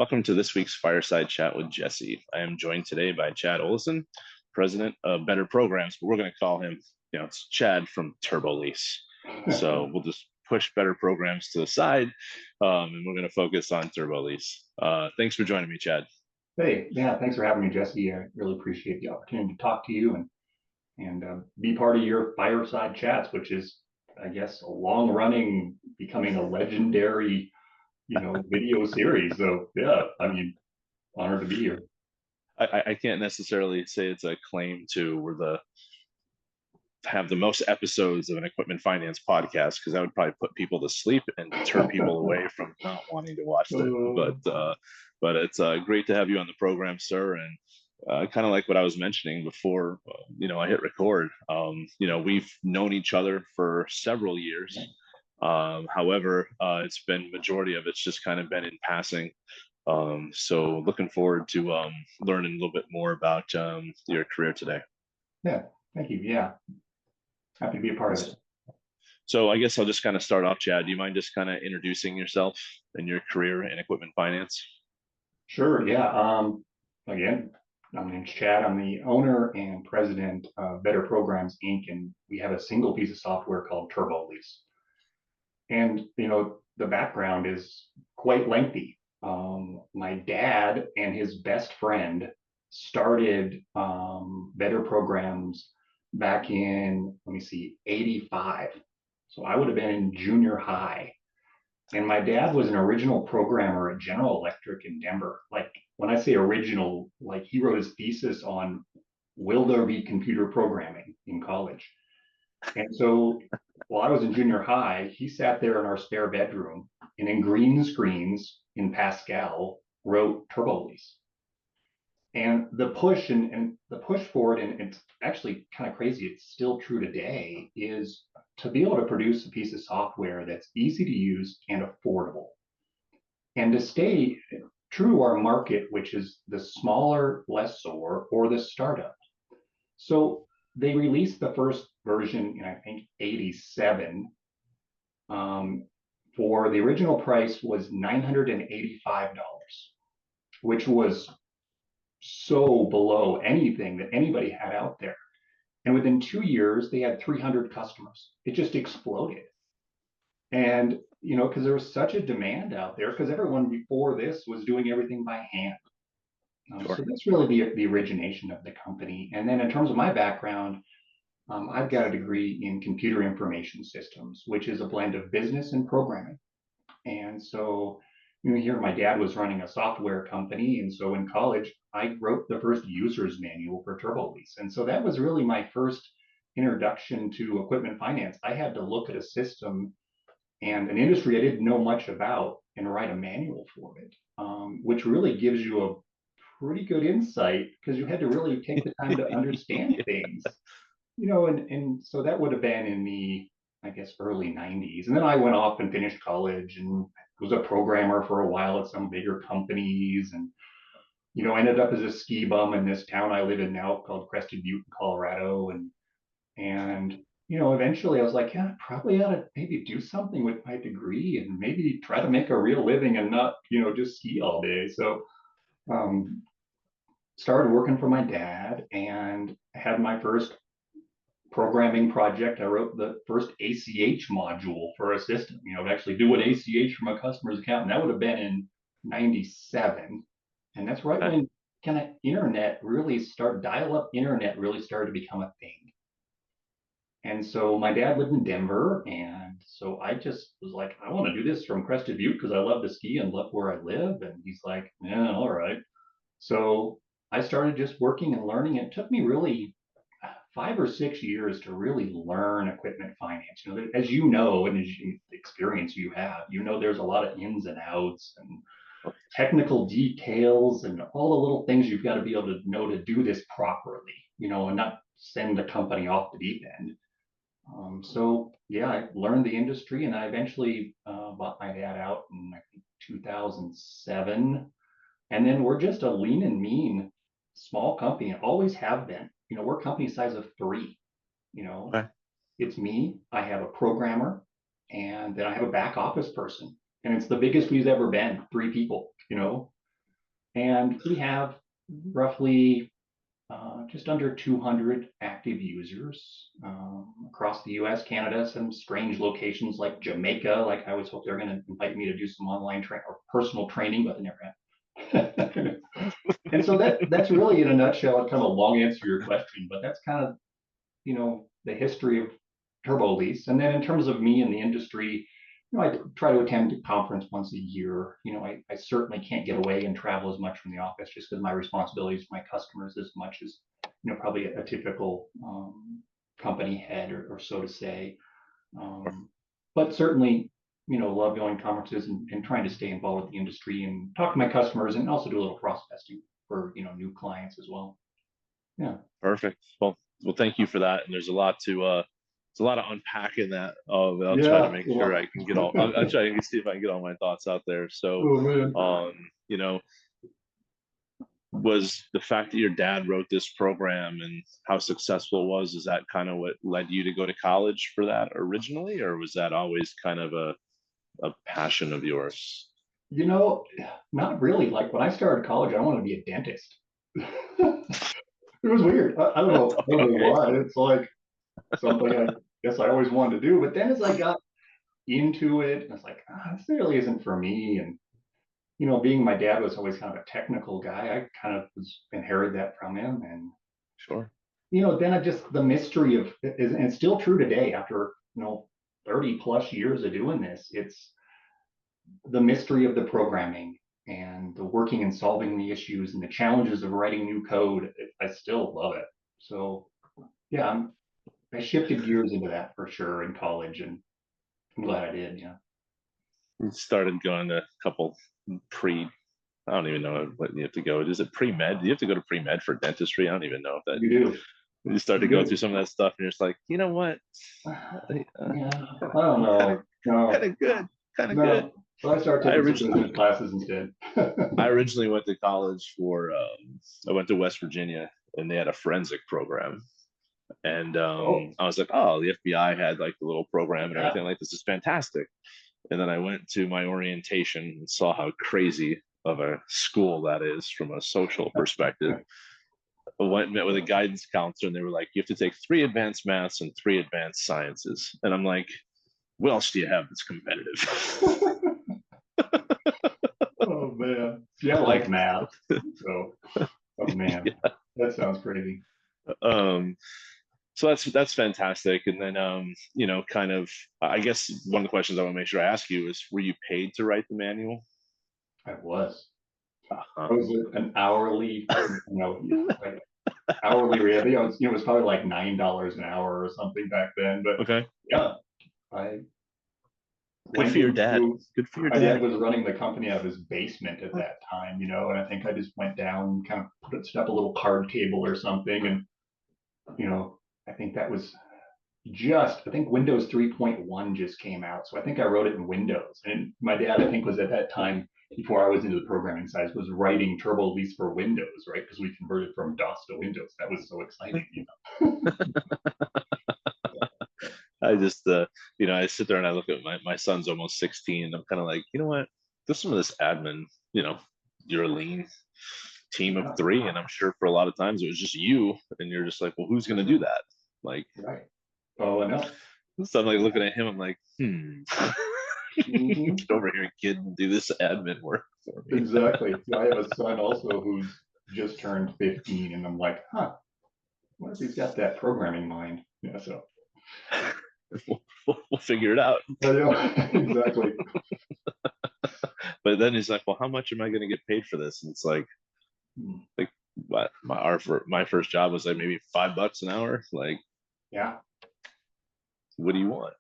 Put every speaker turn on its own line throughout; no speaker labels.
Welcome to this week's Fireside Chat with Jesse. I am joined today by Chad Olson, president of Better Programs, but we're going to call him, it's Chad from Turbolease. So we'll just push Better Programs to the side, and we're going to focus on Turbolease. Thanks for joining me, Chad.
Hey, yeah, thanks for having me, Jesse. I really appreciate the opportunity to talk to you and be part of your Fireside Chats, which is, I guess, a long-running, becoming a legendary, video series. So yeah, honored to be here.
I can't necessarily say it's a claim to have the most episodes of an equipment finance podcast, because that would probably put people to sleep and turn people away from not wanting to watch it. But it's great to have you on the program, sir. And kind of like what I was mentioning before, I hit record. We've known each other for several years. However, it's been majority of it's just kind of been in passing. So looking forward to learning a little bit more about your career today.
Yeah, thank you. Yeah, happy to be a part of it.
So I guess I'll just kind of start off, Chad. Do you mind just kind of introducing yourself and your career in equipment finance?
Sure. Yeah. Again, my name's Chad. I'm the owner and president of Better Programs Inc., and we have a single piece of software called Turbolease. And the background is quite lengthy. My dad and his best friend started Better Programs back in, let me see, 85. So I would have been in junior high. And my dad was an original programmer at General Electric in Denver. Like when I say original, like he wrote his thesis on will there be computer programming in college. And so while I was in junior high, he sat there in our spare bedroom and in green screens in Pascal wrote Turbolease. And the push and the push for it, and it's actually kind of crazy, it's still true today, is to be able to produce a piece of software that's easy to use and affordable. And to stay true to our market, which is the smaller lessor or the startup. So they released the first version in, I think, 87. For the original price was $985, which was so below anything that anybody had out there. And within 2 years, they had 300 customers. It just exploded. And, because there was such a demand out there, because everyone before this was doing everything by hand.
Sure.
So that's really the origination of the company. And then in terms of my background, I've got a degree in computer information systems, which is a blend of business and programming. And so here my dad was running a software company. And so in college, I wrote the first user's manual for Turbolease. And so that was really my first introduction to equipment finance. I had to look at a system and an industry I didn't know much about and write a manual for it, which really gives you a pretty good insight because you had to really take the time to understand things, and so that would have been in the, I guess, early 90s. And then I went off and finished college and was a programmer for a while at some bigger companies and, ended up as a ski bum in this town I live in now called Crested Butte, Colorado. And eventually I was like, yeah, I probably ought to maybe do something with my degree and maybe try to make a real living and not, just ski all day. So started working for my dad and had my first programming project. I wrote the first ACH module for a system, to actually do an ACH from a customer's account. And that would have been in 97. And that's right when kind of dial-up internet really started to become a thing. And so my dad lived in Denver. And so I just was like, I want to do this from Crested Butte because I love to ski and love where I live. And he's like, yeah, all right. So I started just working and learning. It took me really 5 or 6 years to really learn equipment finance. As you know, and as the experience you have, there's a lot of ins and outs and technical details and all the little things you've got to be able to know to do this properly, and not send the company off the deep end. So yeah, I learned the industry, and I eventually bought my dad out in, I think, 2007. And then we're just a lean and mean small company, always have been. We're a company size of 3.
Okay.
It's me, I have a programmer, and then I have a back office person. And it's the biggest we've ever been, 3 people, And we have roughly just under 200 active users across the US, Canada, some strange locations like Jamaica. Like I always hope they're going to invite me to do some online or personal training, but they never have. And so that's really in a nutshell, kind of a long answer to your question, but that's kind of, the history of Turbolease. And then in terms of me in the industry, I try to attend a conference once a year. I certainly can't get away and travel as much from the office just because my responsibilities to my customers as much as, probably a typical company head or so to say. But certainly, love going to conferences and trying to stay involved with the industry and talk to my customers and also do a little prospecting for, new clients as well. Yeah.
Perfect. Well, thank you for that. And there's a lot to unpack in that. I'll try to
Yeah.
make sure I can get all. I'll try to see if I can get all my thoughts out there. So,
Oh man.
Was the fact that your dad wrote this program and how successful it was, is that kind of what led you to go to college for that originally, or was that always kind of a passion of yours?
Not really. Like when I started college, I wanted to be a dentist. It was weird. I don't know. I don't know
Okay.
why. It's like something I guess I always wanted to do. But then as I got into it, I was like, this really isn't for me. And being my dad was always kind of a technical guy, I kind of was inherited that from him. And
Sure.
then I just the mystery of and it's still true today after 30 plus years of doing this. It's the mystery of the programming and the working and solving the issues and the challenges of writing new code. I still love it. So yeah, I shifted gears into that for sure in college, and I'm glad I did. Yeah.
Started going to a couple pre. I don't even know what you have to go. Is it pre-med? Do you have to go to pre-med for dentistry? I don't even know if that
You do.
you start to
You
go through
do.
some of that stuff and you're just like, you know what?
Yeah.
Kind
I don't
of,
know.
kind
No.
of good, kind of good.
No. But I started
I
taking some
originally,
business classes instead.
I originally went to college for, I went to West Virginia and they had a forensic program. And
Oh,
I was like, oh, the FBI had like the little program and
yeah.
everything. Like, this is fantastic. And then I went to my orientation and saw how crazy of a school that is from a social perspective. I went and met with a guidance counselor, and they were like, you have to take 3 advanced maths and 3 advanced sciences. And I'm like, what else do you have that's competitive?
Oh man. Yeah, I like math. So, oh man,
Yeah.
that sounds crazy.
Um, so that's fantastic. And then kind of, I guess one of the questions I want to make sure I ask you is, were you paid to write the manual?
I was.
Uh-huh.
I was an hourly, like hourly rate. I think it was probably like $9 an hour or something back then. But
Okay.
yeah, I
Good
went
for your dad.
into
Good for your
my dad
dad.
was running the company out of his basement at that time, and I think I just went down, kind of set up a little card table or something, and you know, I think that was I think Windows 3.1 just came out, so I think I wrote it in Windows. And my dad, I think, was at that time before I was into the programming side, was writing Turbolease for Windows, right? Because we converted from DOS to Windows. That was so exciting.
I just, I sit there and I look at my son's almost 16. And I'm kind of like, you know what? Just some of this admin, you're a lean team of
Yeah,
3. And I'm sure for a lot of times it was just you. And you're just like, well, who's going to do that? Like,
right. Oh, I know.
so I'm like looking at him, I'm like,
Hmm.
get over here, kid, and do this admin work for me.
Exactly. Yeah, I have a son also who's just turned 15, and I'm like, what if he's got that programming mind? Yeah, so.
We'll figure it out.
Yeah, exactly.
But then he's like, well, how much am I going to get paid for this? And it's like,
Hmm.
what my first job was like maybe $5 an hour. Like,
Yeah,
what do you want?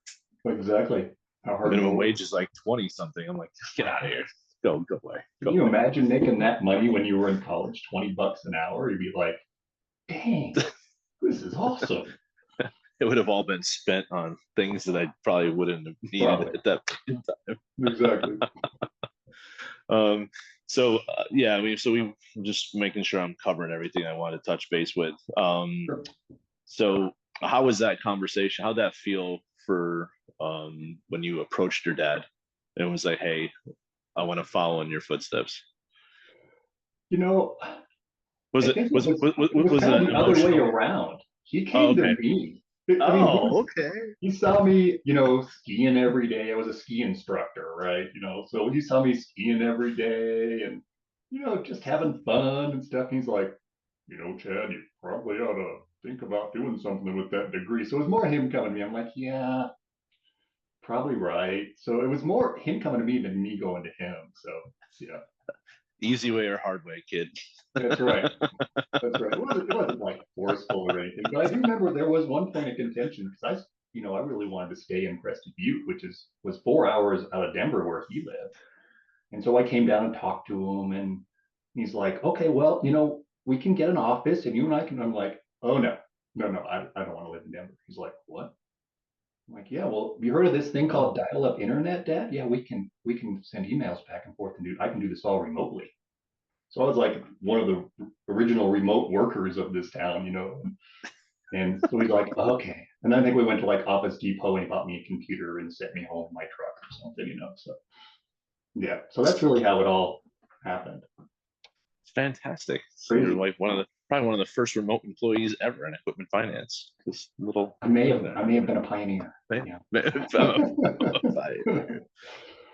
exactly. How hard
Minimum
will it?
wage is like 20 something. I'm like, get out of here. Go away.
Can
Go
you
away.
imagine making that money when you were in college, $20 an hour? You'd be like, dang, this is awesome.
It would have all been spent on things that I probably wouldn't have needed
Probably.
at that point in time.
Exactly.
Um, so yeah, I mean, so we just making sure I'm covering everything I want to touch base with.
Sure.
So how was that conversation? How'd that feel for when you approached your dad and was like, hey, I want to follow in your footsteps?
You know,
Was
I
it
think it was
was
kind
it
of
an
the other way
emotional?
around. He
Oh,
came to
okay.
me. I mean,
Oh, okay.
he saw me, skiing every day. I was a ski instructor, right? So he saw me skiing every day and, just having fun and stuff. He's like, Chad, you probably ought to think about doing something with that degree. So it was more him coming to me. I'm like, yeah, probably right. So it was more him coming to me than me going to him. So yeah,
Easy way or hard way, kid.
that's right. That's right. It wasn't like forceful or anything, but I do remember there was one point of contention because I really wanted to stay in Crested Butte, which was 4 hours out of Denver where he lived. And so I came down and talked to him, and he's like, okay, well, we can get an office and you and I can. I'm like, oh no, no, no, I don't want to live in Denver. He's like, what? I'm like, yeah, well, have you heard of this thing called
Oh,
dial-up internet, Dad? Yeah, we can send emails back and forth and I can do this all remotely. So I was like one of the original remote workers of this town. And so he's like, okay. And then I think we went to like Office Depot and he bought me a computer and sent me home in my truck or something. So yeah, so that's really how it all happened.
it's fantastic. So you're
Crazy.
like probably one of the first remote employees ever in equipment finance. This little
I may
thing
have
there.
I may have been a pioneer.
Man,
Yeah.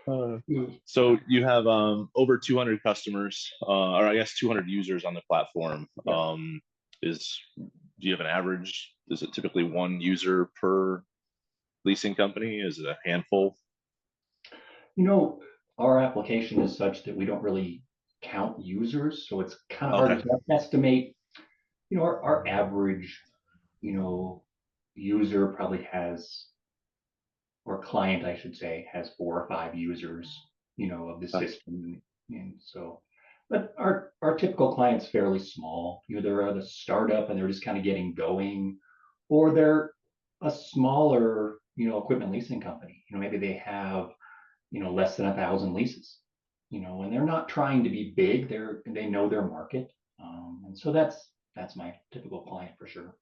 Uh, so you have over 200 customers, or I guess 200 users on the platform.
Yeah.
Is Do you have an average? Is it typically one user per leasing company? Is it a handful?
You know, our application is such that we don't really count users, so it's kind of hard
Okay.
to estimate. Our average, you know, user probably has, or client, I should say, has 4 or 5 users, of the system. And so, but our typical client's fairly small. Either they're a startup and they're just kind of getting going, or they're a smaller, equipment leasing company. Maybe they have, less than 1,000 leases. And they're not trying to be big. They know their market, and so that's my typical client for sure.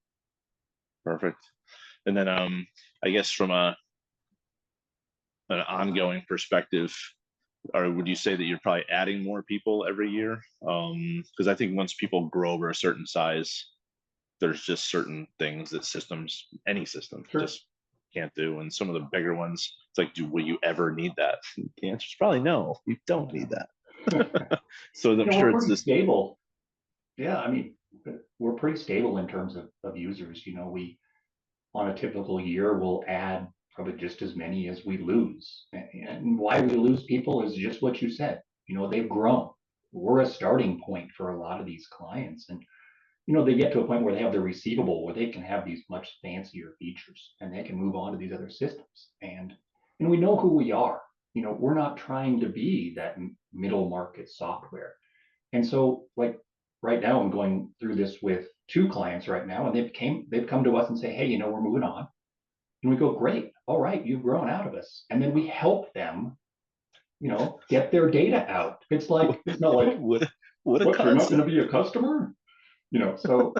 Perfect. And then I guess from an ongoing perspective, or would you say that you're probably adding more people every year? Because I think once people grow over a certain size, there's just certain things that any system
Sure.
just can't do. And some of the bigger ones, it's like, will you ever need that? The answer is probably no, you don't need that. So I'm
We're
sure it's
pretty
just,
stable. Yeah, I mean, we're pretty stable in terms of users. We on a typical year will add probably just as many as we lose. And why we lose people is just what you said. They've grown. We're a starting point for a lot of these clients. And, they get to a point where they have the receivable where they can have these much fancier features and they can move on to these other systems. And we know who we are. We're not trying to be that middle market software. And so, like right now, I'm going through this with two clients right now, and they've come to us and say, hey, we're moving on. And we go, great, all right, you've grown out of us. And then we help them, get their data out. It's not like,
what, what a
what, you're not going to
concept.
be a customer? So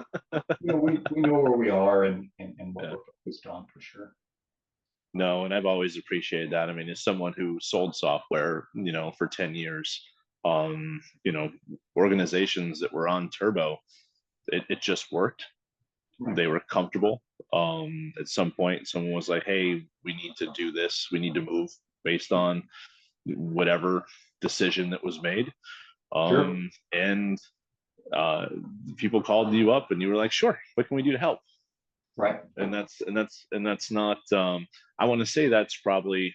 we know where we are and what
Yeah.
we're focused on for sure.
No, and I've always appreciated that. I mean, as someone who sold software, for 10 years, um, you know, organizations that were on Turbo, it just worked.
Right.
They were comfortable. At some point, someone was like, "Hey, we need to do this. We need to move based on whatever decision that was made."
Sure.
And uh, people called you up, and you were like, "Sure, what can we do to help?"
Right.
And that's not. I want to say that's probably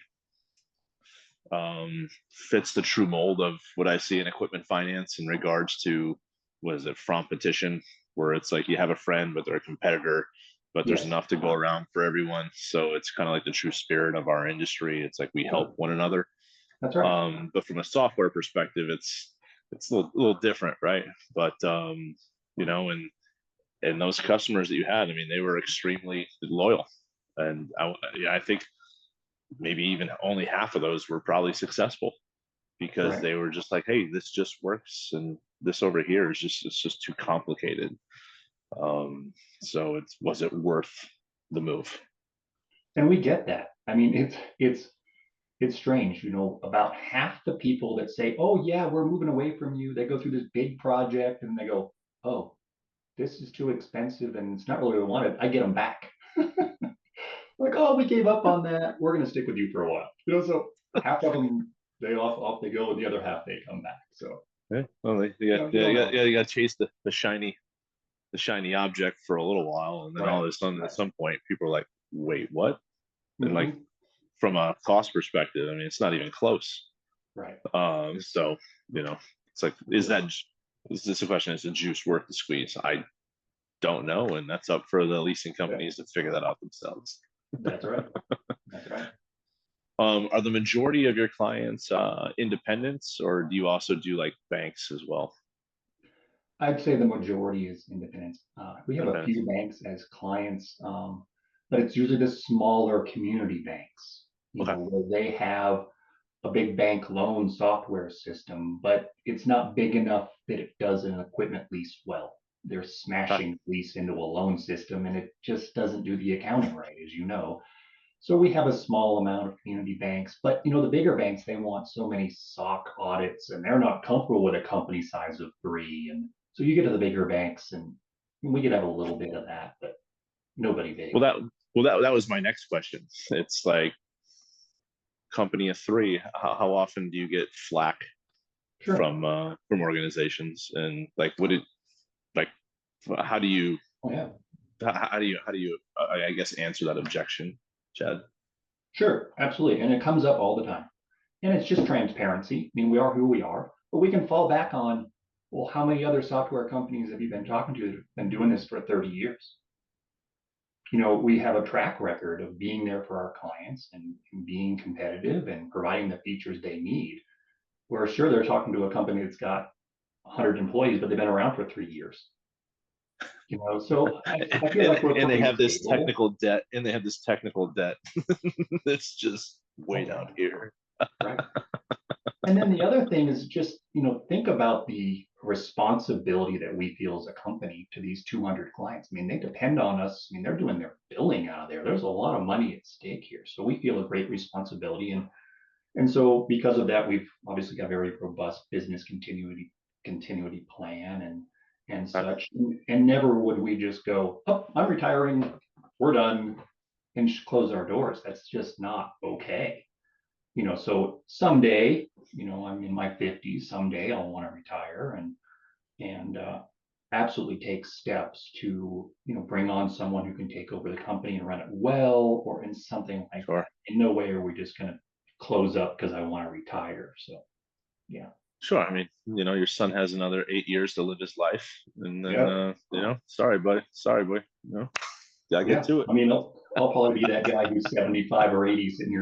fits the true mold of what I see in equipment finance in regards to, what is it, competition, where it's like you have a friend, but they're a competitor, but there's
Yes.
enough to go around for everyone. So it's kind of like the true spirit of our industry. It's like we help
Sure.
one another.
That's right.
But from a software perspective, it's a little different, right? But and those customers that you had, I mean, they were extremely loyal, and I think maybe even only half of those were probably successful because
Right.
they were just like, hey, this just works, and this over here it's just too complicated. So was it worth the move?
And we get that. I mean, it's it's strange, about half the people that say, "Oh yeah, we're moving away from you," they go through this big project and they go, "Oh, this is too expensive and it's not really what I wanted." I get them back. Like, "Oh, we gave up on that. We're going to stick with you for a while." So half of them, they off they go, and the other half they come back. So
Yeah, well, you got,
you
yeah,
don't know.
you got to chase the shiny object for a little while, and then all
Right.
of a sudden, at
Right.
some point, people are like, "Wait, what?" And like
Hmm.
from a cost perspective, I mean, it's not even close.
Right.
So it's like, is this a question? Is the juice worth the squeeze? I don't know, and that's up for the leasing
Yeah.
companies to figure that out themselves.
That's right. That's right.
Are the majority of your clients independents, or do you also do like banks as well?
I'd say the majority is independent. We have a
Independents.
few banks as clients, but it's usually the smaller community banks,
Okay.
where they have a big bank loan software system, but it's not big enough that it does an equipment lease well. They're
Okay.
smashing lease into a loan system and it just doesn't do the accounting right, as you know. So we have a small amount of community banks, but the bigger banks, they want so many SOC audits and they're not comfortable with a company size of three. And so you get to the bigger banks and we could have a little bit of that, but nobody
Well,
big.
that was my next question. It's like company of three. How often do you get flack
Sure.
from organizations, and like would it like how do you
Oh, yeah.
how do you I guess answer that objection, Chad?
Sure. Absolutely. And it comes up all the time. And it's just transparency. I mean, we are who we are, but we can fall back on, well, how many other software companies have you been talking to that have been doing this for 30 years? We have a track record of being there for our clients and being competitive and providing the features they need. Where sure, they're talking to a company that's got 100 employees, but they've been around for 3 years. So I feel like we're
And they
pretty
have this
stable,
technical debt, that's just way
oh
down
yeah,
here.
right. And then the other thing is just, think about the responsibility that we feel as a company to these 200 clients. I mean, they depend on us. I mean, they're doing their billing out of there. There's a lot of money at stake here. So we feel a great responsibility. And so because of that, we've obviously got a very robust business continuity plan and
Okay.
such. And never would we just go, "Oh, I'm retiring, we're done," and close our doors. That's just not okay. So someday, I'm in my 50s, someday I'll want to retire and absolutely take steps to, bring on someone who can take over the company and run it well, or in something like that.
Sure.
In no way are we just going to close up because I want to retire. So yeah.
Sure. I mean, your son has another 8 years to live his life, and then
Yeah.
sorry, buddy, sorry, boy, gotta get
Yeah.
to it.
I mean, I'll probably be that guy who's 75 or 80 sitting here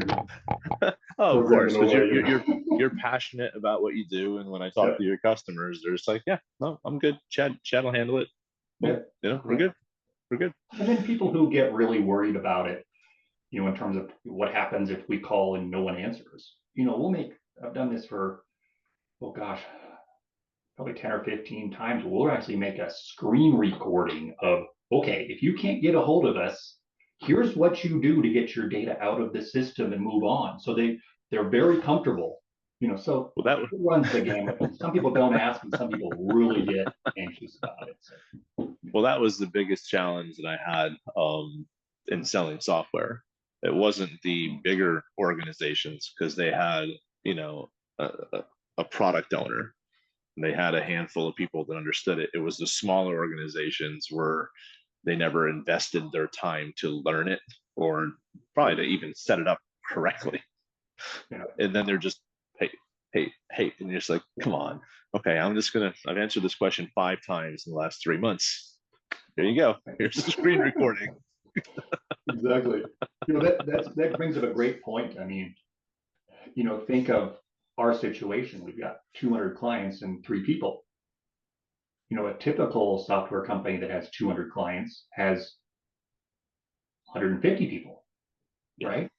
Oh, of
programming
course, because
away.
you're passionate about what you do, and when I talk
Yeah.
to your customers, they're just like, yeah, no, I'm good. Chad will handle it.
Yeah.
Well, we're
Yeah.
good. We're good.
And then people who get really worried about it, in terms of what happens if we call and no one answers. I've done this for, oh gosh, probably 10 or 15 times. We'll actually make a screen recording of, okay, if you can't get a hold of us, here's what you do to get your data out of the system and move on. So they're very comfortable, so
Well, that
it runs the gamut. Some people don't ask and some people really get anxious about it. So,
that was the biggest challenge that I had in selling software. It wasn't the bigger organizations because they had, you know, a, a product owner. They had a handful of people that understood it. It was the smaller organizations where they never invested their time to learn it or probably to even set it up correctly.
you know,
And then they're just, hey, hey, and you're just like, come on. Okay, I've answered this question 5 times in the last 3 months. Here you go. Here's the screen recording.
exactly. That brings up a great point. I mean, think of our situation. We've got 200 clients and three people. A typical software company that has 200 clients has 150 people,
Yeah.
right?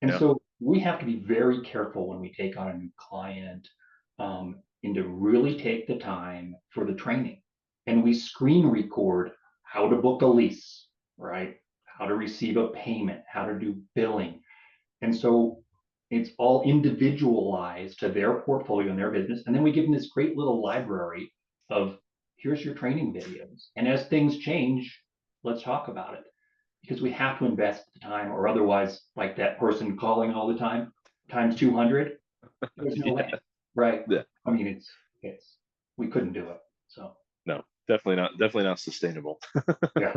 And
Yeah.
so we have to be very careful when we take on a new client, and to really take the time for the training. And we screen record how to book a lease, right? How to receive a payment, how to do billing. And so It's all individualized to their portfolio and their business. And then we give them this great little library of here's your training videos. And as things change, let's talk about it because we have to invest the time or otherwise, like that person calling all the time times 200, there's no
Yeah,
way. Right.
yeah.
I mean, we couldn't do it. So,
No, definitely not sustainable.
yeah.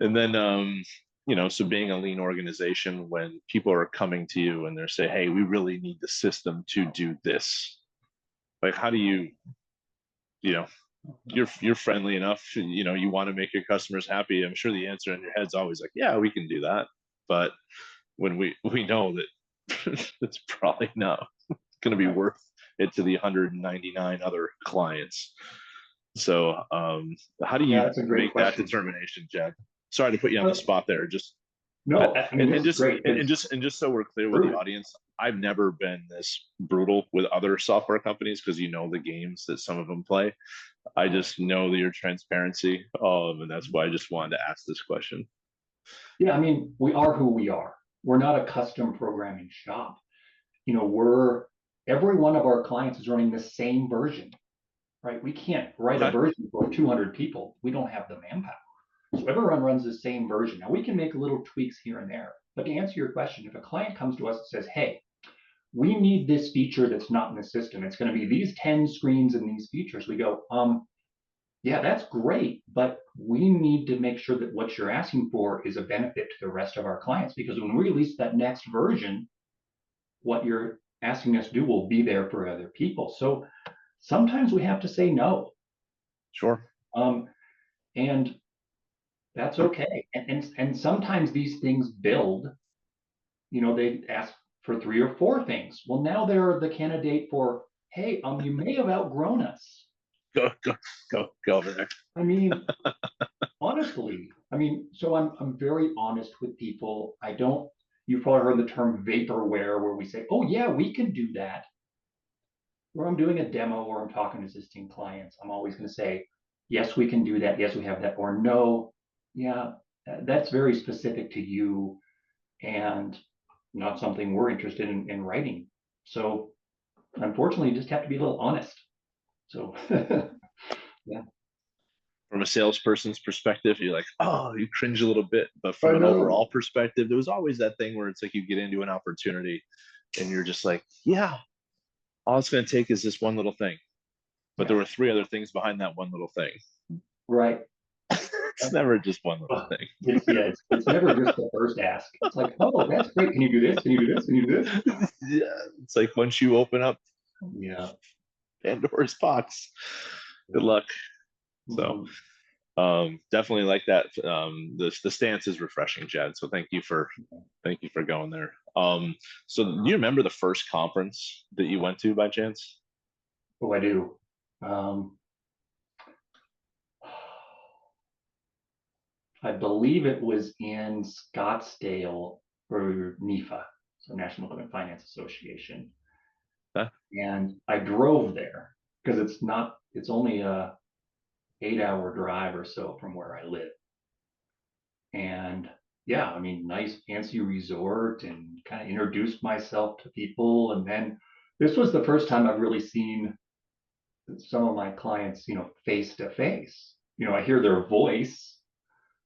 And then, so being a lean organization, when people are coming to you and they're saying, "Hey, we really need the system to do this," like, how do you, you know, you're friendly enough, you want to make your customers happy. I'm sure the answer in your head's always like, "Yeah, we can do that," but when we know that it's probably not going to be
Right.
worth it to the 199 other clients. So, how do
Yeah,
you
that's a great
make that
question.
determination, Jed? Sorry to put you on the
Uh,
spot there. Just
no, I mean, this is great because
and just so we're clear with the
true.
audience, I've never been this brutal with other software companies because the games that some of them play. I just know your transparency, and that's why I just wanted to ask this question.
Yeah, I mean, we are who we are. We're not a custom programming shop. We're every one of our clients is running the same version, right? We can't write a
Okay.
version for 200 people. We don't have the manpower. So everyone runs the same version. Now we can make little tweaks here and there. But to answer your question, if a client comes to us and says, "Hey, we need this feature that's not in the system. It's going to be these 10 screens and these features." We go, yeah, that's great, but we need to make sure that what you're asking for is a benefit to the rest of our clients because when we release that next version, what you're asking us to do will be there for other people. So sometimes we have to say no.
Sure.
Um, and that's okay. And sometimes these things build, they ask for three or four things. Well, now they're the candidate for, hey, you may have outgrown us.
Go go over there.
I mean, honestly, I mean, so I'm very honest with people. I don't. You've probably heard the term vaporware, where we say, "Oh yeah, we can do that." Where I'm doing a demo or I'm talking to existing clients, I'm always going to say, "Yes, we can do that. Yes, we have that," or "No, yeah, that's very specific to you and not something we're interested in writing." So unfortunately, you just have to be a little honest. So yeah,
From a salesperson's perspective, you're like, oh, you cringe a little bit. But from
I
an
know.
overall perspective, there was always that thing where it's like you get into an opportunity and you're just like, yeah, all it's going to take is this one little thing. But there
Yeah,
were three other things behind that one little thing.
right.
It's never just one little thing.
It's never just the first ask. It's like, oh, that's great. Can you do this? Can you do this? Can you do this?
Yeah, it's like once you open up
Yeah.
Pandora's box, good luck. So
Mhm.
definitely like that. The stance is refreshing, Jed. So thank you for going there. So do you remember the first conference that you went to by chance?
Oh, I do. Um, I believe it was in Scottsdale for NIFA, so National Equipment Finance Association,
Huh?
and I drove there because it's only a 8-hour drive or so from where I live. And yeah, I mean, nice fancy resort and kind of introduced myself to people. And then this was the first time I've really seen some of my clients, face to face. I hear their voice,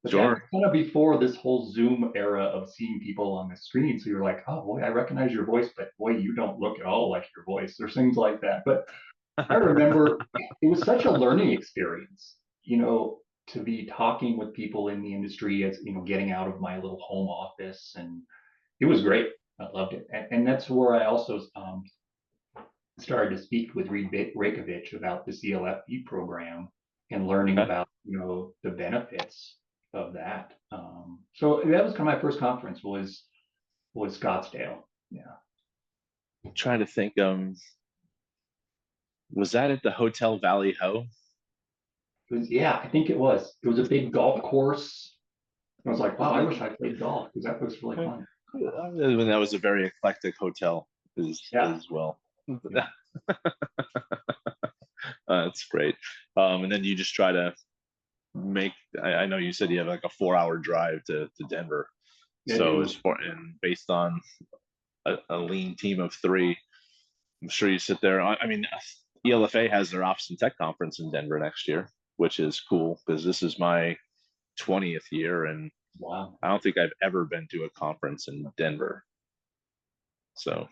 but that was
Sure.
kind of before this whole Zoom era of seeing people on the screen. So you're like, oh boy, I recognize your voice, but boy, you don't look at all like your voice or things like that. But I remember it was such a learning experience, to be talking with people in the industry as, getting out of my little home office. And it was great. I loved it. And that's where I also started to speak with Reed Rakovich about the CLFP program and learning
Okay.
about, the benefits of that. So that was kind of my first conference was Scottsdale. Yeah.
I'm trying to think. Was that at the Hotel Valley Ho?
Yeah, I think it was. It was a big golf course. I was like, wow, I wish I played golf because that looks really fun.
When that was a very eclectic hotel
Yeah.
as well.
Yeah.
That's great. And then you just try to make. I know you said you have like a 4 hour drive to Denver.
It
So
was,
as far and based on a lean team of three, I'm sure you sit there. I mean, ELFA has their Ops and Tech conference in Denver next year, which is cool because this is my 20th year, and
wow.
I don't think I've ever been to a conference in Denver. So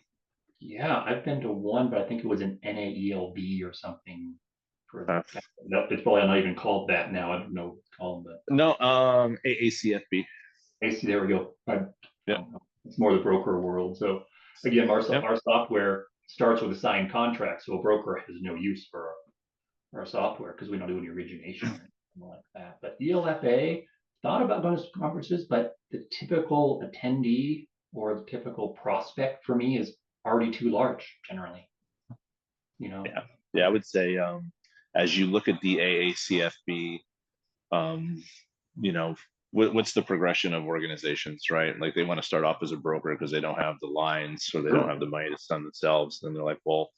Yeah, I've been to one, but I think it was an NAELB or something for
uh,
no, it's probably not even called that now. I don't know what it's called, but
no, AACFB.
AC, there we go. I
Yep,
don't know. It's more the broker world. So again,
yep.
our software starts with a signed contract, so a broker has no use for our software because we don't do any origination or anything like that. But ELFA thought about going to conferences, but the typical attendee or the typical prospect for me is already too large generally, you know.
Yeah, yeah. I would say as you look at the AACFB, um, you know, what's the progression of organizations, right? Like they want to start off as a broker because they don't have the lines or they don't
Sure.
have the money to fund themselves. Then they're like, well,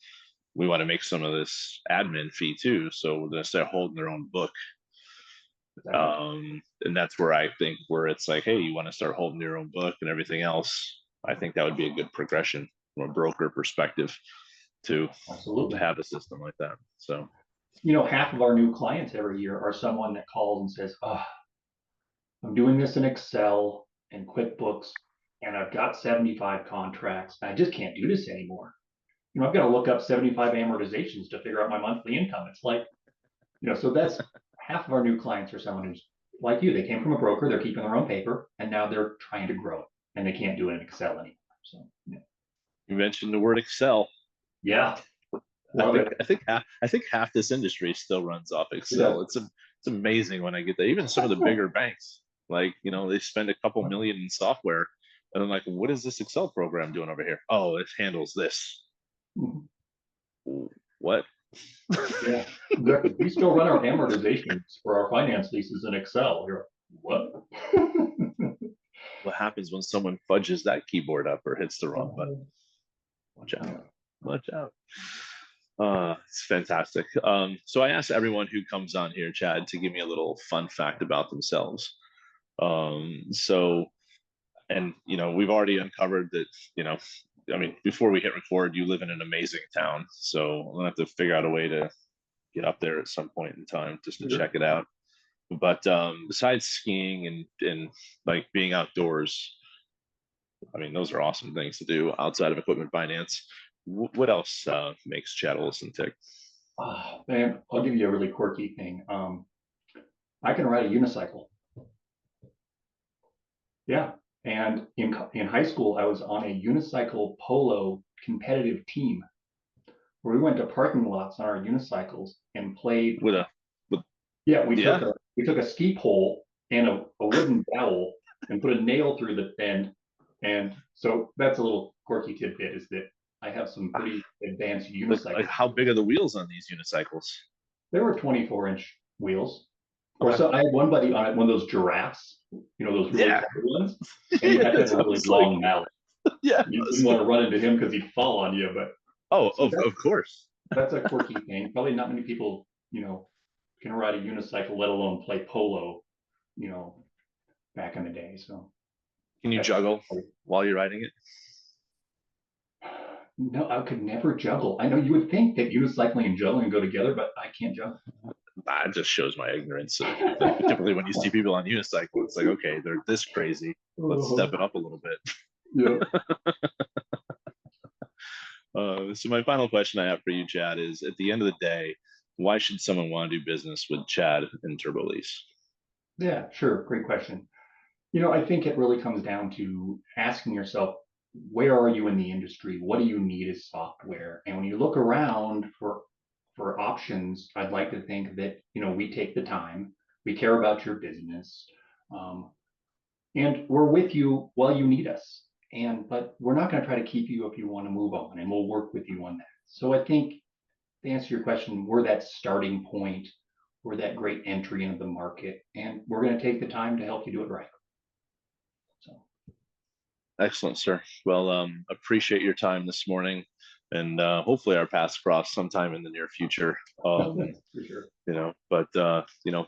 we want to make some of this admin fee too, so we're going to start holding their own book.
Exactly.
And that's where I think where it's like, hey, you want to start holding your own book and everything else. I think that would be a good progression from a broker perspective to
Absolutely.
have a system like that. So
You know, half of our new clients every year are someone that calls and says, "Oh, I'm doing this in Excel and QuickBooks, and I've got 75 contracts. And I just can't do this anymore. You know, I've got to look up 75 amortizations to figure out my monthly income." It's like, so that's half of our new clients are someone who's like you. They came from a broker, they're keeping their own paper, and now they're trying to grow it, and they can't do it in Excel anymore. So, yeah,
you mentioned the word Excel.
yeah, love it.
I think half this industry still runs off
It does.
Excel. It's amazing when I get there. Even some of the bigger banks, like they spend a couple million in software, and I'm like, what is this Excel program doing over here? Oh, it handles this. What?
Yeah, exactly. We still run our amortizations for our finance leases in Excel. You're like, what?
What happens when someone fudges that keyboard up or hits the wrong button? Watch out!
Yeah.
Watch out! It's fantastic. So I asked everyone who comes on here, Chad, to give me a little fun fact about themselves. So, and we've already uncovered that, I mean, before we hit record, you live in an amazing town. So I'm gonna have to figure out a way to get up there at some point in time just to
Sure.
check it out. But besides skiing and like being outdoors, I mean, those are awesome things to do outside of equipment finance. What else makes Chad Olson tick?
Oh, man, I'll give you a really quirky thing. I can ride a unicycle. Yeah. And in high school, I was on a unicycle polo competitive team where we went to parking lots on our unicycles and played.
With a, with,
Yeah,
yeah,
we took a ski pole and a wooden dowel and put a nail through the end. And so that's a little quirky tidbit is that I have some pretty advanced
like
unicycle
how big
skills.
are the wheels on these unicycles?
There were 24-inch wheels. Or
Okay.
so I had one buddy on it, one of those giraffes, those really
Yeah,
tall ones, and you
yeah,
had to have
that's
a
what I
really
was like.
long mallet.
Yeah, I
You
was
didn't want
like,
to run into him because he'd fall on you. But
oh,
so
of course.
that's a quirky thing. Probably not many people, can ride a unicycle, let alone play polo, you know, back in the day. So
Can you
that's
juggle while you're riding it?
no, I could never juggle. I know you would think that unicycling and juggling go together, but I can't juggle.
That just shows my ignorance. Like typically when you see people on unicycle, it's like, okay, they're this crazy. Let's step it up a little bit.
Yeah.
So my final question I have for you, Chad, is at the end of the day, why should someone want to do business with Chad and Turbolease?
Yeah, sure. Great question. I think it really comes down to asking yourself, where are you in the industry? What do you need as software? And when you look around for options, I'd like to think that, we take the time, we care about your business, um, and we're with you while you need us. But we're not going to try to keep you if you want to move on, and we'll work with you on that. So I think to answer your question, we're that starting point, we're that great entry into the market, and we're going to take the time to help you do it right. So
Excellent, sir. Well, appreciate your time this morning. and hopefully our paths cross sometime in the near future.
For sure.
But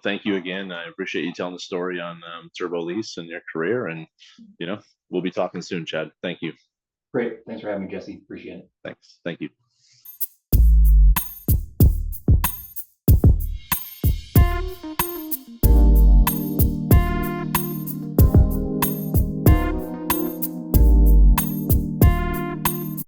thank you again. I appreciate you telling the story on Turbolease and your career, and we'll be talking soon, Chad. Thank you.
Great. Thanks for having me, Jesse. Appreciate it.
Thanks. Thank you.